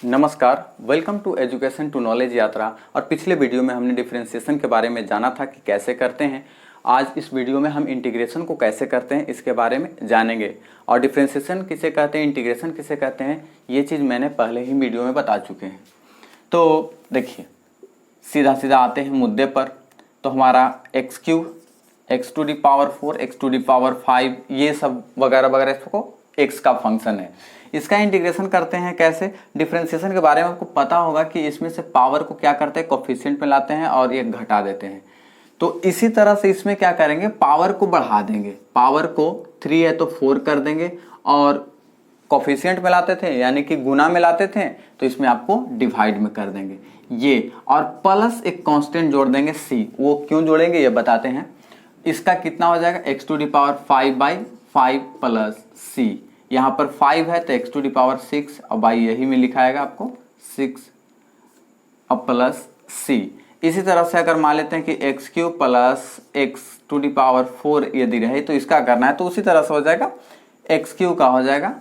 नमस्कार, welcome to education to knowledge Yatra. और पिछले वीडियो में हमने डिफरेंशिएशन के बारे में जाना था कि कैसे करते हैं। आज इस वीडियो में हम इंटीग्रेशन को कैसे करते हैं इसके बारे में जानेंगे। और डिफरेंशिएशन किसे कहते हैं, इंटीग्रेशन किसे कहते हैं, ये चीज़ मैंने पहले ही वीडियो में बता चुके हैं। तो देखिए, सीधा सीधा आते हैं मुद्दे पर। तो हमारा x cube, x to the power 4, x to the power 5, ये सब वगैरह वगैरह, इसको एक्स का फंक्शन है। इसका इंटीग्रेशन करते हैं कैसे। डिफरेंशिएशन के बारे में आपको पता होगा कि इसमें से पावर को क्या करते हैं, कोफिशिएंट में लाते हैं और ये घटा देते हैं। तो इसी तरह से इसमें क्या करेंगे, पावर को बढ़ा देंगे। पावर को 3 है तो 4 कर देंगे, और कोफिशिएंट में लाते थे यानी कि गुना में लाते थे तो इसमें आपको डिवाइड में कर देंगे ये, और प्लस एक कांस्टेंट जोड़ देंगे सी। वो क्यों जोड़ेंगे ये बताते हैं। इसका कितना हो जाएगा, x to the power 5/5 plus c. यहाँ पर 5 है तो एक्स टू दी पावर 6, और बाई यही में लिखाएगा आपको 6 और प्लस सी। इसी तरह से अगर मान लेते हैं कि x cube plus x to the power 4 यदि रहे तो इसका करना है, तो उसी तरह से हो जाएगा। एक्स क्यूब का हो जाएगा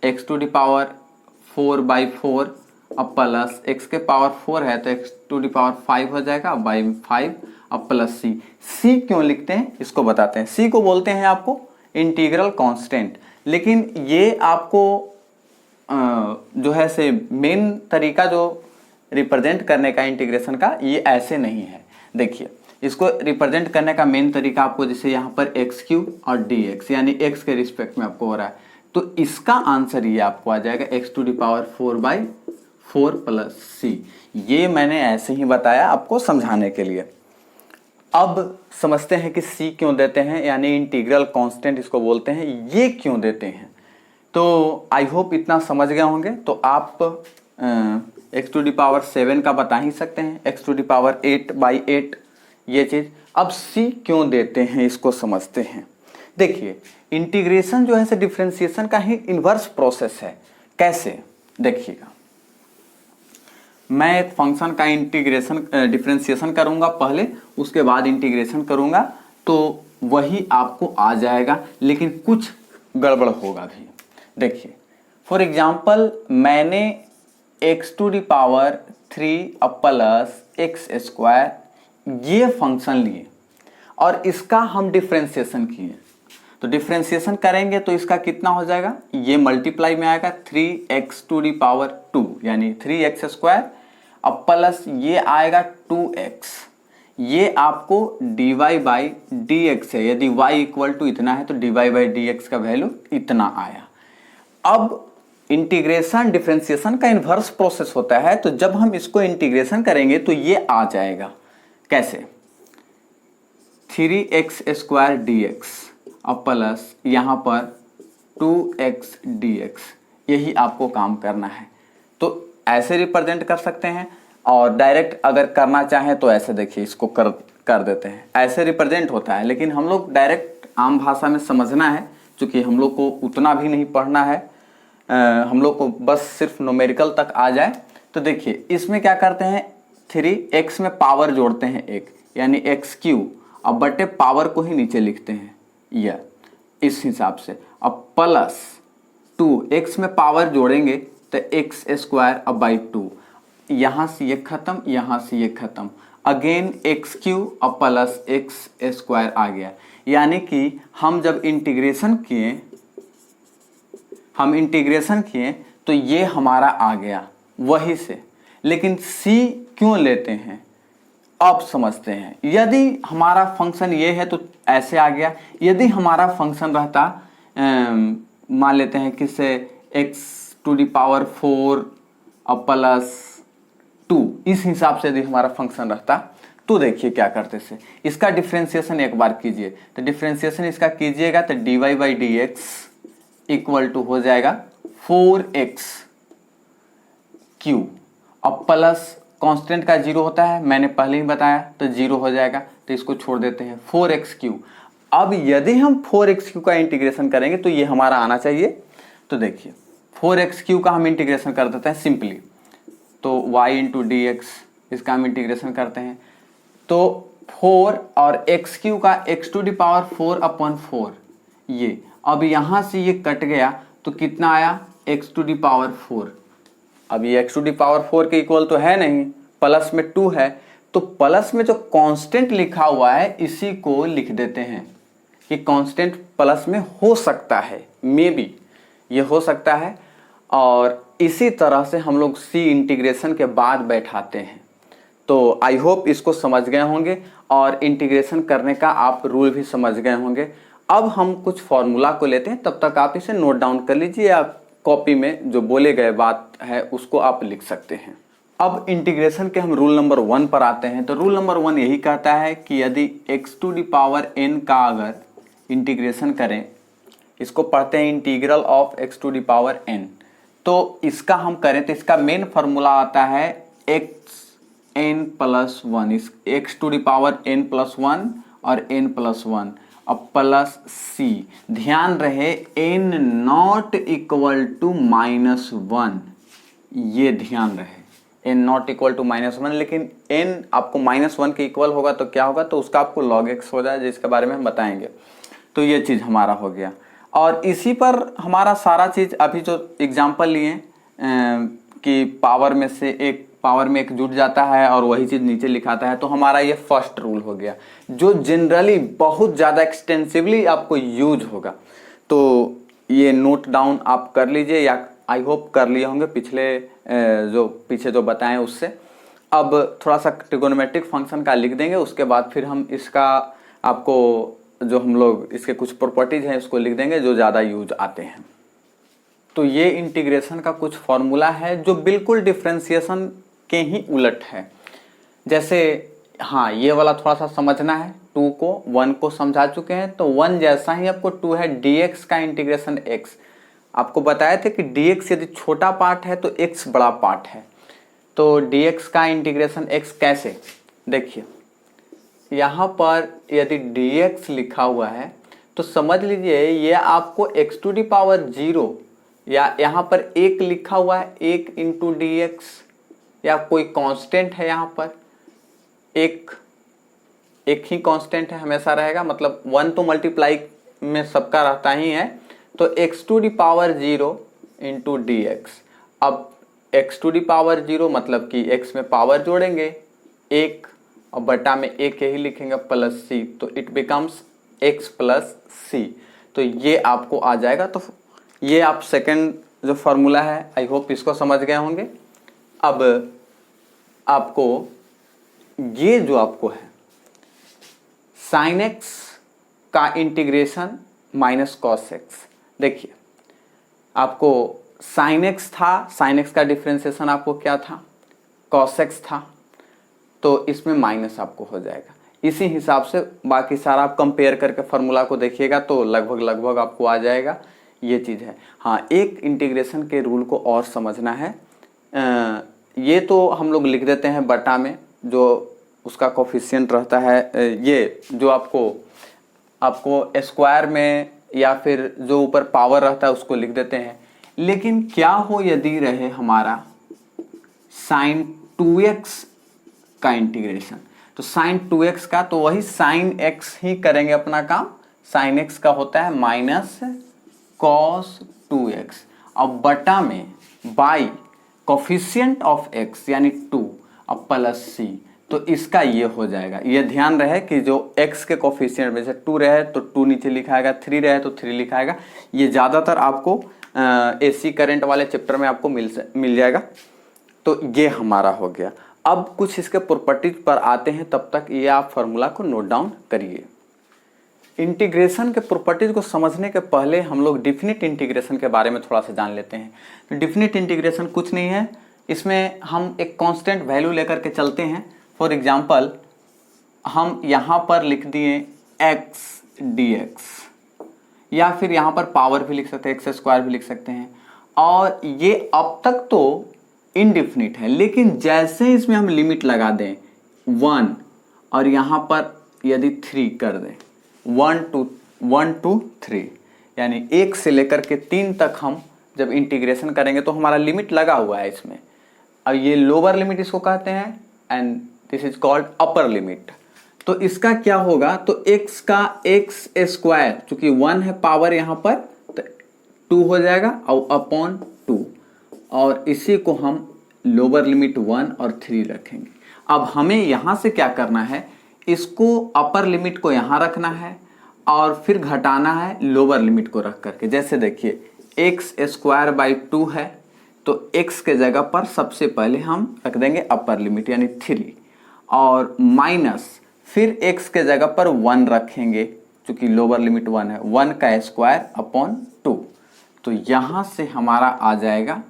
एक्स टू दी पावर 4/4 अब प्लस एक्स के पावर 4 है तो एक्स टू दी पावर 5 हो जाएगा बाई 5 अब प्लस सी। सी क्यों लिखते हैं इसको बताते हैं। सी को बोलते हैं आपको इंटीग्रल कांस्टेंट। लेकिन ये आपको जो है से मेन तरीका जो रिप्रेजेंट करने का इंटीग्रेशन का, ये ऐसे नहीं है। देखिए, इसको रिप्रेजेंट करने का मेन तरीका आपको, जैसे यहाँ पर एक्स क्यूब और डी एक्स यानी एक्स के रिस्पेक्ट में आपको हो रहा है, तो इसका आंसर ये आपको आ जाएगा x to the power 4/4 plus c. ये मैंने ऐसे ही बताया आपको समझाने के लिए। अब समझते हैं कि सी क्यों देते हैं, यानी इंटीग्रल कांस्टेंट इसको बोलते हैं, ये क्यों देते हैं। तो आई होप इतना समझ गए होंगे। तो आप एक्स टू दी पावर 7 का बता ही सकते हैं, एक्स टू दी पावर 8/8 ये चीज़। अब सी क्यों देते हैं इसको समझते हैं। देखिए, इंटीग्रेशन जो है से डिफरेंशिएशन का ही इन्वर्स प्रोसेस है। कैसे, देखिएगा, मैं एक फंक्शन का इंटीग्रेशन डिफरेंशिएशन करूंगा पहले, उसके बाद इंटीग्रेशन करूंगा, तो वही आपको आ जाएगा, लेकिन कुछ गड़बड़ होगा भी। देखिए, फॉर एग्जांपल मैंने x to the power 3 plus x square ये फंक्शन लिए और इसका हम डिफरेंशिएशन किए। तो डिफरेंशिएशन करेंगे तो इसका कितना हो जाएगा, ये मल्टीप्लाई में आएगा 3x टू दी पावर 2 यानी 3x स्क्वायर, अब प्लस ये आएगा 2x। ये आपको dy बाई dx है। यदि y इक्वल टू इतना है तो dy बाई dx का वैल्यू इतना आया। अब इंटीग्रेशन डिफरेंशिएशन का इन्वर्स प्रोसेस होता है, तो जब हम इसको इंटीग्रेशन करेंगे तो ये आ जाएगा कैसे, 3x स्क्वायर dx अब प्लस यहाँ पर 2x dx। यही आपको काम करना है। तो ऐसे रिप्रेजेंट कर सकते हैं, और डायरेक्ट अगर करना चाहें तो ऐसे, देखिए इसको कर देते हैं, ऐसे रिप्रेजेंट होता है। लेकिन हम लोग डायरेक्ट आम भाषा में समझना है, क्योंकि हम लोग को उतना भी नहीं पढ़ना है, हम लोग को बस सिर्फ न्यूमेरिकल तक आ जाए। तो देखिए, इसमें क्या करते हैं, 3x में पावर जोड़ते हैं एक, यानी एक्स क्यूब, अब बटे पावर को ही नीचे लिखते हैं या इस हिसाब से। अब प्लस 2x में पावर जोड़ेंगे तो एक्स स्क्वायर अब बाई 2, यहाँ से ये खत्म, यहाँ से ये खत्म, अगेन एक्स क्यूब अब प्लस एक्स स्क्वायर आ गया। यानी कि हम जब इंटीग्रेशन किए तो ये हमारा आ गया वही से। लेकिन सी क्यों लेते हैं अब समझते हैं। यदि हमारा फंक्शन ये है तो ऐसे आ गया। यदि हमारा फंक्शन रहता, मान लेते हैं कि से एक्स टू दी पावर 4 अब प्लस 2, इस हिसाब से यदि हमारा फंक्शन रहता तो देखिए क्या करते से, इसका डिफरेंशिएशन एक बार कीजिए। तो डिफरेंशिएशन इसका कीजिएगा तो dy by dx equal to हो जाएगा 4x क्यूब, अब प्लस कांस्टेंट का 0 होता है, मैंने पहले ही बताया, तो 0 हो जाएगा, तो इसको छोड़ देते हैं 4x क्यूब। अब यदि हम 4x क्यूब का इंटीग्रेशन करेंगे तो ये हमारा आना चाहिए। तो देखिए, 4x क्यूब का हम इंटीग्रेशन कर देते हैं सिंपली, तो y इंटू डी एक्स, इसका हम इंटीग्रेशन करते हैं। तो 4 और x क्यूब का x टू दी पावर 4/4 ये, अब यहाँ से ये कट गया तो कितना आया, x टू दी पावर 4। अब ये x टू दी पावर 4 के इक्वल तो है नहीं, प्लस में 2 है, तो प्लस में जो कांस्टेंट लिखा हुआ है इसी को लिख देते हैं कि कांस्टेंट प्लस में हो सकता है, मे बी ये हो सकता है। और इसी तरह से हम लोग c इंटीग्रेशन के बाद बैठाते हैं। तो आई होप इसको समझ गए होंगे और इंटीग्रेशन करने का आप रूल भी समझ गए होंगे। अब हम कुछ फॉर्मूला को लेते हैं, तब तक आप इसे नोट डाउन कर लीजिए या कॉपी में जो बोले गए बात है उसको आप लिख सकते हैं। अब इंटीग्रेशन के हम रूल नंबर 1 पर आते हैं। तो रूल नंबर 1 यही कहता है कि यदि x to the power n का अगर इंटीग्रेशन करें, इसको पढ़ते हैं integral of x to the power n, तो इसका हम करें तो इसका मेन फार्मूला आता है xn प्लस 1, इस x to the power n plus 1 और n प्लस 1 अब प्लस c। ध्यान रहे n नॉट इक्वल टू -1, ये ध्यान रहे n नॉट इक्वल टू -1, लेकिन n आपको -1 के इक्वल होगा तो क्या होगा, तो उसका आपको log x हो जाए, जिसके बारे में हम बताएंगे। तो ये चीज़ हमारा हो गया और इसी पर हमारा सारा चीज़ अभी जो एग्जाम्पल लिए कि पावर में से एक पावर में एक जुट जाता है और वही चीज़ नीचे लिखाता है, तो हमारा ये फर्स्ट रूल हो गया जो जनरली बहुत ज़्यादा एक्सटेंसिवली आपको यूज होगा। तो ये नोट डाउन आप कर लीजिए या आई होप कर लिए होंगे पिछले जो पीछे जो बताएं उससे। अब थोड़ा सा ट्रिगोनोमेट्रिक फंक्शन का लिख देंगे, उसके बाद फिर हम इसका आपको जो हम लोग इसके कुछ प्रॉपर्टीज हैं उसको लिख देंगे जो ज़्यादा यूज आते हैं। तो ये इंटीग्रेशन का कुछ फॉर्मूला है जो बिल्कुल डिफरेंशिएशन के ही उलट है। जैसे हाँ, ये वाला थोड़ा सा समझना है, 2 को 1 को समझा चुके हैं, तो 1 जैसा ही आपको 2 है, dx का इंटीग्रेशन x। आपको बताया थे कि dx यदि छोटा पार्ट है तो x बड़ा पार्ट है। तो dx का इंटीग्रेशन x कैसे, देखिए यहाँ पर यदि dx लिखा हुआ है तो समझ लीजिए ये आपको x टू दी पावर 0 या यहाँ पर 1 लिखा हुआ है 1 इंटू dx, या कोई कांस्टेंट है, यहाँ पर एक ही कांस्टेंट है, हमेशा रहेगा, मतलब 1 तो मल्टीप्लाई में सबका रहता ही है। तो x to the power 0 into dx। अब x टू दी पावर 0 मतलब कि x में पावर जोड़ेंगे 1 और बटा में 1 यही लिखेंगे प्लस c, तो it becomes x plus c। तो ये आपको आ जाएगा। तो ये आप सेकंड जो फॉर्मूला है आई होप इसको समझ गए होंगे। अब आपको ये जो आपको है साइन x का इंटीग्रेशन माइनस कॉस x, देखिए आपको साइन x था, साइन x का डिफरेंशिएशन आपको क्या था, कॉस x था, तो इसमें माइनस आपको हो जाएगा। इसी हिसाब से बाकी सारा आप कंपेयर करके फार्मूला को देखिएगा तो लगभग आपको आ जाएगा। ये चीज़ है। हाँ, एक इंटीग्रेशन के रूल को और समझना है। ये तो हम लोग लिख देते हैं बटा में जो उसका कोफिशिएंट रहता है, ये जो आपको स्क्वायर में या फिर जो ऊपर पावर रहता है उसको लिख देते हैं। लेकिन क्या हो यदि रहे हमारा साइन 2x का इंटीग्रेशन, तो साइन 2x का तो वही साइन x ही करेंगे अपना काम। साइन x का होता है माइनस कॉस 2x, अब बटा में बाई कोफिशिएंट ऑफ x यानी 2 अब प्लस c, तो इसका ये हो जाएगा। ये ध्यान रहे कि जो x के कोफिशिएंट में से 2 रहे तो 2 नीचे लिखाएगा, 3 रहे तो 3 लिखाएगा। ये ज़्यादातर आपको AC करंट वाले चैप्टर में आपको मिल जाएगा। तो ये हमारा हो गया। अब कुछ इसके प्रॉपर्टीज पर आते हैं, तब तक ये आप फार्मूला को नोट डाउन करिए। इंटीग्रेशन के प्रॉपर्टीज को समझने के पहले हम लोग डिफिनिट इंटीग्रेशन के बारे में थोड़ा सा जान लेते हैं। तो डिफिनिट इंटीग्रेशन कुछ नहीं है, इसमें हम एक कांस्टेंट वैल्यू लेकर के चलते हैं। फॉर एग्जांपल हम यहाँ पर लिख दिए x dx, या फिर यहाँ पर पावर भी लिख सकते हैं, x स्क्वायर भी लिख सकते हैं। और ये अब तक तो इनडिफिनिट है, लेकिन जैसे इसमें हम लिमिट लगा दें 1 और यहाँ पर यदि 3 कर दें 1 to 3, यानी 1 से लेकर के 3 तक हम जब इंटीग्रेशन करेंगे तो हमारा लिमिट लगा हुआ है इसमें। अब ये लोअर लिमिट इसको कहते हैं and this is called upper limit. तो इसका क्या होगा, तो x का x स्क्वायर, चूंकि 1 है पावर यहाँ पर, तो 2 हो जाएगा और अपॉन 2, और इसी को हम लोअर लिमिट 1 और 3 रखेंगे। अब हमें यहाँ से क्या करना है, इसको अपर लिमिट को यहाँ रखना है और फिर घटाना है लोअर लिमिट को रख करके। जैसे देखिए एक्स स्क्वायर बाई 2 है, तो x के जगह पर सबसे पहले हम रख देंगे अपर लिमिट यानी 3 और माइनस फिर x के जगह पर 1 रखेंगे क्योंकि लोअर लिमिट 1 है, 1 का स्क्वायर अपॉन 2। तो यहाँ से हमारा आ जाएगा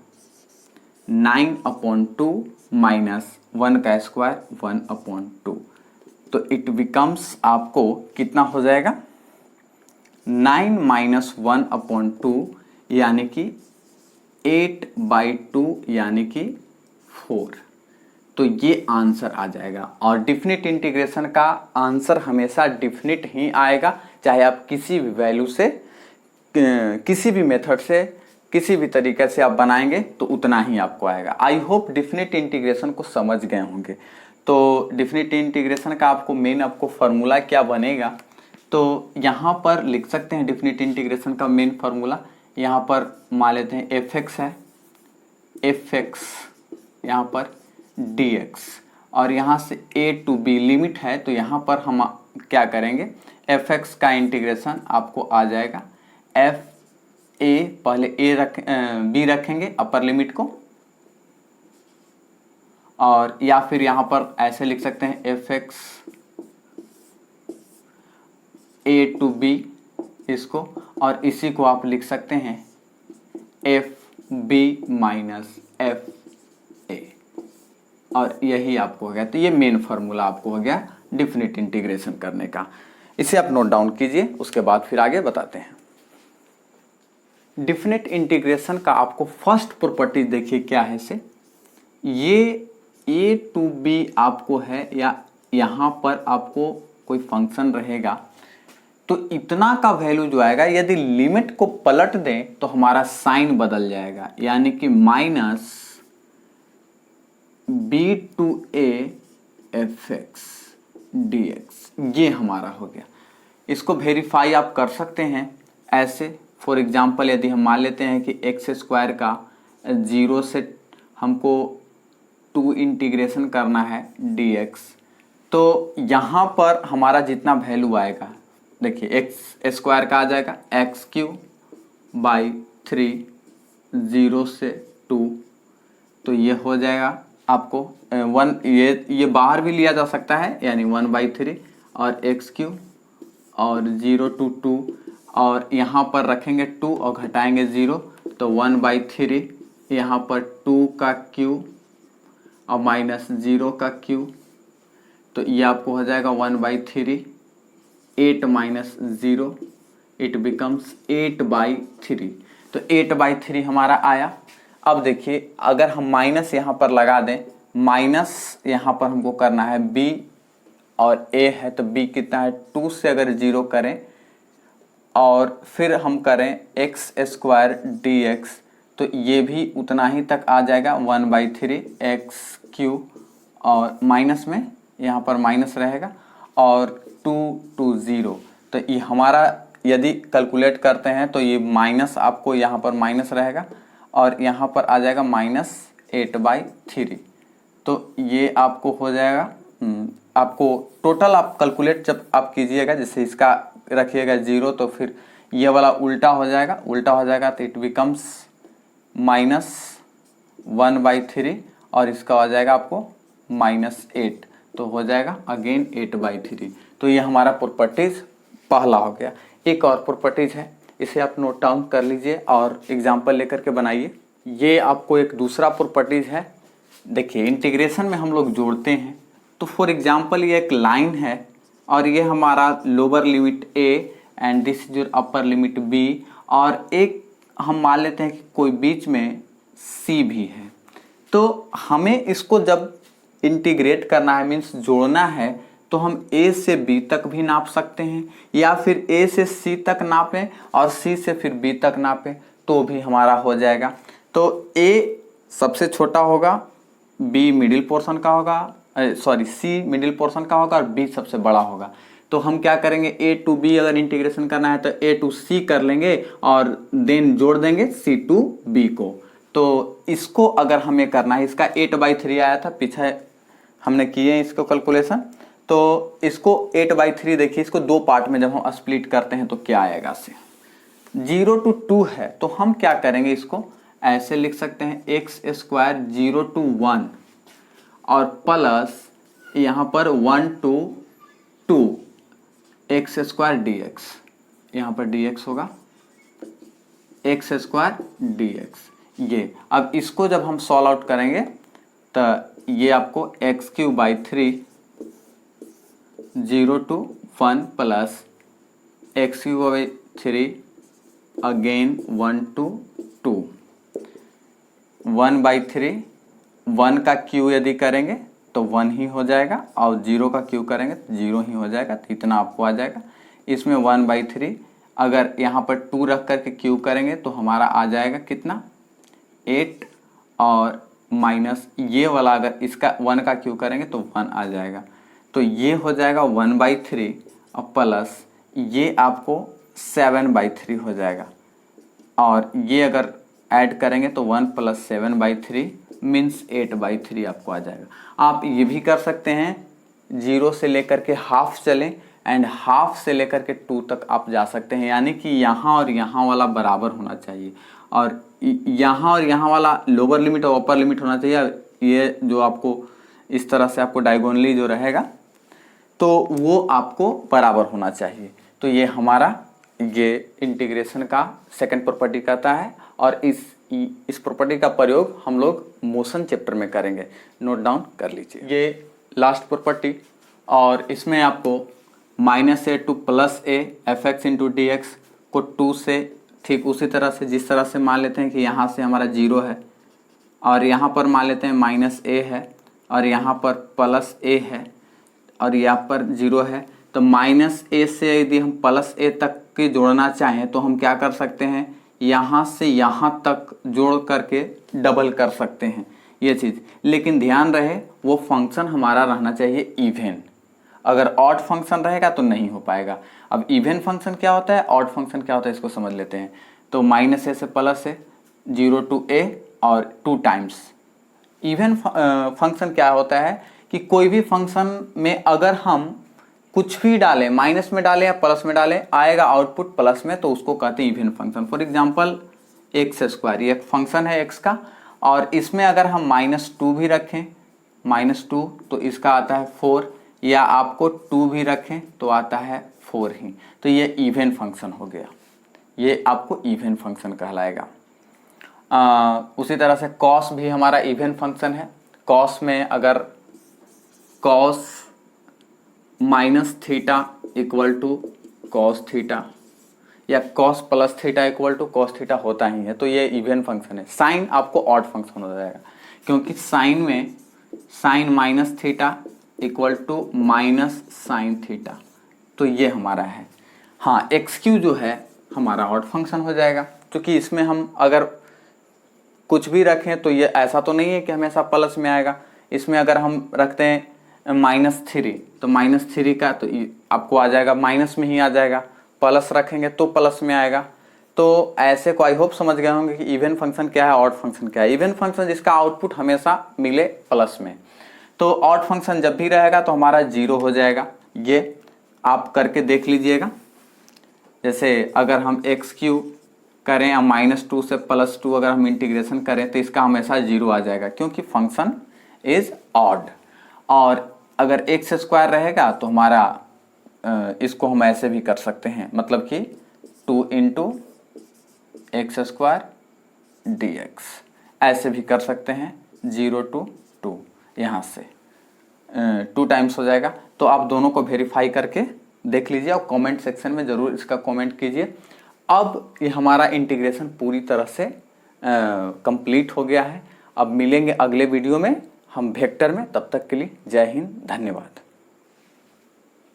9/2 माइनस 1 का स्क्वायर 1/2। तो इट बिकम्स आपको कितना हो जाएगा 9 माइनस 1/2 यानी कि 8/2 यानी कि 4। तो ये आंसर आ जाएगा। और डिफिनिट इंटीग्रेशन का आंसर हमेशा डिफिनिट ही आएगा, चाहे आप किसी भी वैल्यू से किसी भी मेथड से किसी भी तरीके से आप बनाएंगे तो उतना ही आपको आएगा। आई होप डिफिनिट इंटीग्रेशन को समझ गए होंगे। तो डिफिनिट इंटीग्रेशन का आपको फार्मूला क्या बनेगा, तो यहाँ पर लिख सकते हैं डिफिनिट इंटीग्रेशन का मेन फार्मूला। यहाँ पर मान लेते हैं fx है, fx यहाँ पर dx और यहाँ से a to b लिमिट है, तो यहाँ पर हम क्या करेंगे fx का इंटीग्रेशन आपको आ जाएगा f a, पहले b रखेंगे अपर लिमिट को, और या फिर यहाँ पर ऐसे लिख सकते हैं fx a to b इसको, और इसी को आप लिख सकते हैं f b minus f a, और यही आपको हो गया। तो ये मेन फार्मूला आपको हो गया डिफिनिट इंटीग्रेशन करने का। इसे आप नोट डाउन कीजिए, उसके बाद फिर आगे बताते हैं। डिफिनिट इंटीग्रेशन का आपको फर्स्ट प्रॉपर्टी देखिए क्या है से, ये ए टू बी आपको है या यहाँ पर आपको कोई फंक्शन रहेगा तो इतना का वैल्यू जो आएगा, यदि लिमिट को पलट दें तो हमारा साइन बदल जाएगा, यानी कि minus b to a f x d x, ये हमारा हो गया। इसको वेरीफाई आप कर सकते हैं ऐसे। फॉर एग्जांपल यदि हम मान लेते हैं कि एक्स स्क्वायर का 0 से हमको 2 इंटीग्रेशन करना है dx, तो यहाँ पर हमारा जितना वैल्यू आएगा देखिए एक्स स्क्वायर का आ जाएगा x³ 0 से 2, तो ये हो जाएगा आपको 1, ये बाहर भी लिया जा सकता है यानी 1/3 और x³ और 0 to 2, और यहाँ पर रखेंगे 2 और घटाएंगे 0 तो 1/3, यहाँ पर 2 का क्यूब और माइनस 0 का क्यूब, तो ये आपको हो जाएगा 1/3, 8 माइनस 0 इट बिकम्स 8/3। तो 8/3 हमारा आया। अब देखिए अगर हम माइनस यहाँ पर लगा दें, माइनस यहाँ पर हमको करना है b और a है, तो b कितना है 2 से अगर 0 करें और फिर हम करें x² dx, तो ये भी उतना ही तक आ जाएगा 1/3 x³ और माइनस में यहाँ पर माइनस रहेगा और 2 to 0, तो ये हमारा यदि कैलकुलेट करते हैं तो ये माइनस आपको यहाँ पर माइनस रहेगा और यहाँ पर आ जाएगा -8/3। तो ये आपको हो जाएगा, आपको टोटल आप कैलकुलेट जब आप कीजिएगा, जैसे इसका रखिएगा 0 तो फिर ये वाला उल्टा हो जाएगा, तो इट बिकम्स -1/3 और इसका हो जाएगा आपको -8, तो हो जाएगा अगेन 8/3। तो ये हमारा प्रॉपर्टीज पहला हो गया। एक और प्रॉपर्टीज है, इसे आप नोट डाउन कर लीजिए और एग्जांपल लेकर के बनाइए। ये आपको एक दूसरा प्रॉपर्टीज है। देखिए इंटीग्रेशन में हम लोग जोड़ते हैं, तो फॉर एग्जांपल ये एक लाइन है और ये हमारा lower limit a and this is your upper limit b, और एक हम मान लेते हैं कि कोई बीच में c भी है। तो हमें इसको जब इंटीग्रेट करना है मीन्स जोड़ना है, तो हम a से b तक भी नाप सकते हैं या फिर a से c तक नापें और c से फिर b तक नापें तो भी हमारा हो जाएगा। तो a सबसे छोटा होगा, b मिडिल पोर्शन का होगा, c मिडिल पोर्शन का होगा और b सबसे बड़ा होगा। तो हम क्या करेंगे, a to b अगर इंटीग्रेशन करना है तो a to c कर लेंगे और देन जोड़ देंगे c to b को। तो इसको अगर हमें करना है, इसका 8/3 आया था, पीछे हमने किए इसको कैलकुलेशन। तो इसको 8/3 देखिए, इसको दो पार्ट में जब हम स्प्लिट करते हैं तो क्या आएगा से 0 to 2 है, तो हम क्या करेंगे, इसको ऐसे लिख सकते हैं x² 0 to 1 और प्लस यहाँ पर 1 to 2 x² dx, यहाँ पर dx होगा x² dx। ये अब इसको जब हम सॉल्व आउट करेंगे तो ये आपको x³ 0 to 1 plus x³ again 1 to 2 1/3 1 का क्यू यदि करेंगे तो 1 ही हो जाएगा और 0 का क्यू करेंगे तो 0 ही हो जाएगा, तो इतना आपको आ जाएगा। इसमें 1/3 अगर यहाँ पर 2 रख करके क्यू करेंगे तो हमारा आ जाएगा कितना 8 और माइनस ये वाला अगर इसका 1 का क्यू करेंगे तो 1 आ जाएगा, तो ये हो जाएगा 1/3 और प्लस ये आपको 7/3 हो जाएगा और ये अगर ऐड करेंगे तो 1 + 7/3 मीन्स 8/3 आपको आ जाएगा। आप ये भी कर सकते हैं 0 से लेकर के हाफ चलें एंड हाफ से लेकर के 2 तक आप जा सकते हैं, यानी कि यहाँ और यहाँ वाला बराबर होना चाहिए और यहाँ और यहाँ वाला लोअर लिमिट और अपर लिमिट होना चाहिए। ये जो आपको इस तरह से आपको डायगोनली जो रहेगा तो वो आपको बराबर होना चाहिए। तो ये हमारा ये इंटीग्रेशन का सेकंड प्रॉपर्टी कहता है और इस प्रॉपर्टी का प्रयोग हम लोग मोशन चैप्टर में करेंगे, नोट डाउन कर लीजिए। ये लास्ट प्रॉपर्टी और इसमें आपको -a to +a fx into dx को 2 से ठीक उसी तरह से जिस तरह से मान लेते हैं कि यहाँ से हमारा 0 है और यहाँ पर मान लेते हैं -a है और यहाँ पर +a है और यहाँ पर 0 है, तो -a से यदि हम +a तक के जोड़ना चाहें तो हम क्या कर सकते हैं, यहाँ से यहाँ तक जोड़ करके डबल कर सकते हैं ये चीज़। लेकिन ध्यान रहे वो फंक्शन हमारा रहना चाहिए इवन, अगर ऑड फंक्शन रहेगा तो नहीं हो पाएगा। अब इवन फंक्शन क्या होता है, ऑड फंक्शन क्या होता है, इसको समझ लेते हैं। तो -a से +a 0 to a और 2 टाइम्स। इवन फंक्शन क्या होता है कि कोई भी फंक्शन में अगर हम कुछ भी डालें, माइनस में डालें या प्लस में डालें, आएगा आउटपुट प्लस में, तो उसको कहते हैं even function. For example x², ये एक फंक्शन है x का और इसमें अगर हम -2 भी रखें -2 तो इसका आता है 4, या आपको 2 भी रखें तो आता है 4 ही, तो ये इवन फंक्शन हो गया, ये आपको इवन फंक्शन कहलाएगा। उसी तरह से कॉस भी हमारा इवन फंक्शन है। कॉस में अगर कॉस -θ = cos θ या cos + θ = cos θ होता ही है, तो ये इवन फंक्शन है। साइन आपको ऑड फंक्शन हो जाएगा क्योंकि साइन में साइन -θ = -sin θ, तो ये हमारा है। हाँ, xq जो है हमारा ऑड फंक्शन हो जाएगा क्योंकि इसमें हम अगर कुछ भी रखें तो ये ऐसा तो नहीं है कि हमेशा प्लस में आएगा। इसमें अगर हम रखते हैं -3 तो -3 का तो आपको आ जाएगा माइनस में ही आ जाएगा, प्लस रखेंगे तो प्लस में आएगा। तो ऐसे को आई होप समझ गए होंगे कि इवन फंक्शन क्या है, ऑड फंक्शन क्या है। इवन फंक्शन जिसका आउटपुट हमेशा मिले प्लस में, तो ऑड फंक्शन जब भी रहेगा तो हमारा 0 हो जाएगा। ये आप करके देख लीजिएगा। जैसे अगर हम x³ करें या -2 से +2 अगर हम इंटीग्रेशन करें तो इसका हमेशा 0 आ जाएगा क्योंकि फंक्शन इज ऑड। और अगर x² रहेगा तो हमारा इसको हम ऐसे भी कर सकते हैं, मतलब कि 2 × x² dx ऐसे भी कर सकते हैं, 0 to 2 यहाँ से 2 टाइम्स हो जाएगा। तो आप दोनों को वेरीफाई करके देख लीजिए और कमेंट सेक्शन में ज़रूर इसका कमेंट कीजिए। अब ये हमारा इंटीग्रेशन पूरी तरह से कंप्लीट हो गया है। अब मिलेंगे अगले वीडियो में हम वेक्टर में, तब तक के लिए जय हिंद, धन्यवाद।